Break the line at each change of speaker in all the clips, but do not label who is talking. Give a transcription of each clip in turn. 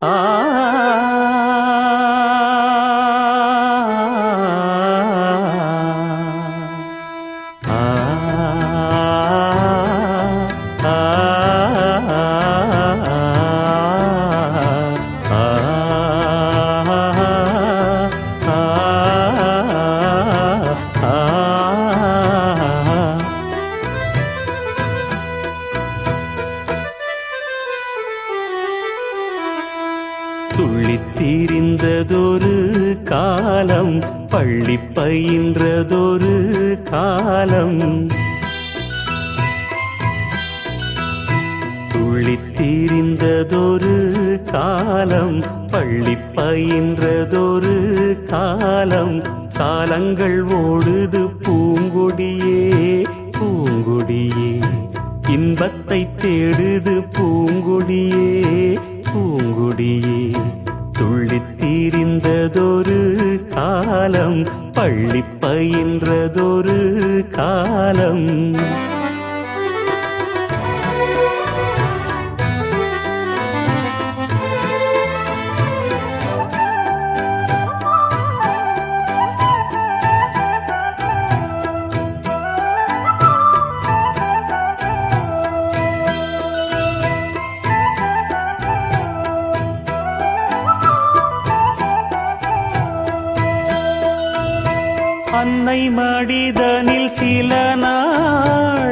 ஆ துள்ளித்தீரிந்ததொரு காலம், பள்ளி பயின்றதொரு காலம். துள்ளித்தீரிந்ததொரு காலம், பள்ளி பயின்றதொரு காலம். காலங்கள் ஓடுது பூங்கொடியே பூங்கொடியே, இன்பத்தை தேடுது பூங்கொடியே பூங்கொடியே. துள்ளித்தீரிந்ததொரு காலம், பள்ளி பயின்றதொரு காலம். அன்னை மடிதனில் சில நாள்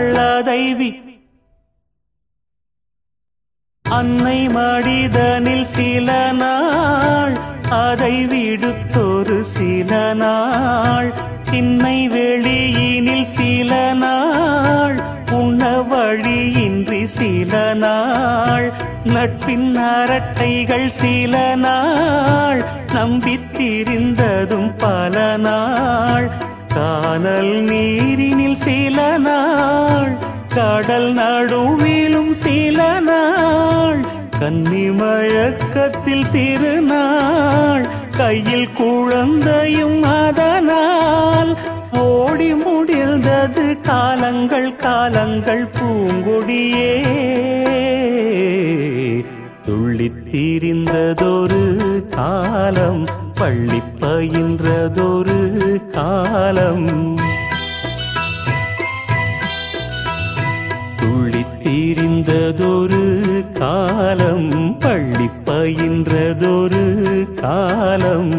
அன்னை மடிதனில் சில நாள் அதை விடுத்தொரு சில நாள். திண்ணை வெளியினில் சில நாள், உண்ண வழியின்றி சில நாள். நட்பின் அரட்டைகள் சில நாள், நம்பித்திருந்ததும் பல நாள். கானல் நீரினில் சில நாள், கடல் நடுவிலும் சில நாள். கன்னிமயக்கத்தில் திருநாள், கையில் குழந்தையும் அதனால். ஓடி முடிந்தது காலங்கள் காலங்கள் பூங்கொடியே. துள்ளித்தீரிந்ததொரு காலம், பள்ளி பயின்றதொரு காலம். துள்ளித்தீரிந்ததொரு காலம், பள்ளி பயின்றதொரு காலம்.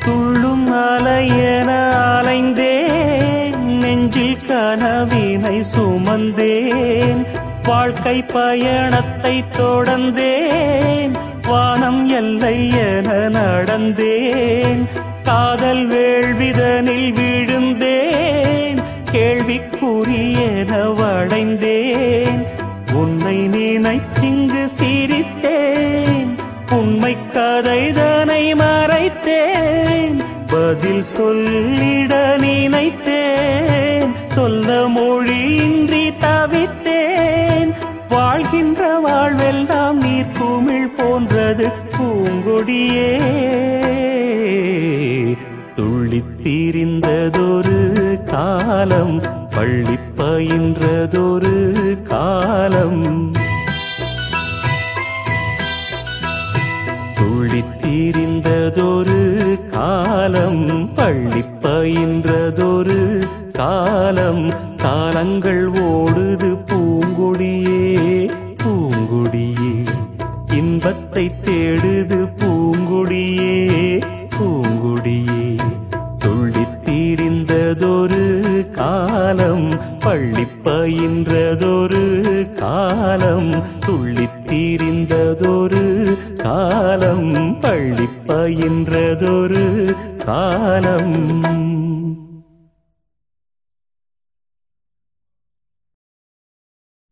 துள்ளும் அலையென அலைந்தேன், நெஞ்சில் கனவினை சுமந்தேன். வாழ்க்கை பயணத்தை தொடர்ந்தேன், வானம் எல்லை என நடந்தேன். காதல் வேள்விதனில் விழுந்தேன், கேள்விக்குரியென வளைந்தேன். உன்னை நினைத்திங்கு சிரித்தேன், உண்மை கதைதனை மறைத்தேன். பதில் சொல்லிட நினைத்தேன், சொல்ல மொழியின்றி தவித்தேன். வாழ்கின்ற வாழ்வெல்லாம் நீர்க்குமிழ் போன்றது பூங்கொடியே. துள்ளித்தீரிந்ததொரு காலம், பள்ளி பயின்றதொரு காலம். துள்ளித்தீரிந்ததொரு காலம், பள்ளி பயின்றதொரு காலம். காலங்கள் ஓடுது பூங்கொடியே பூங்கொடியே, இன்பத்தை தேடுது பூங்கொடியே பூங்கொடியே. துள்ளித்தீரிந்ததொரு காலம், பள்ளி பயின்றதொரு காலம். துள்ளித்தீரிந்ததொரு காலம், பள்ளி பயின்றதொரு காலம்.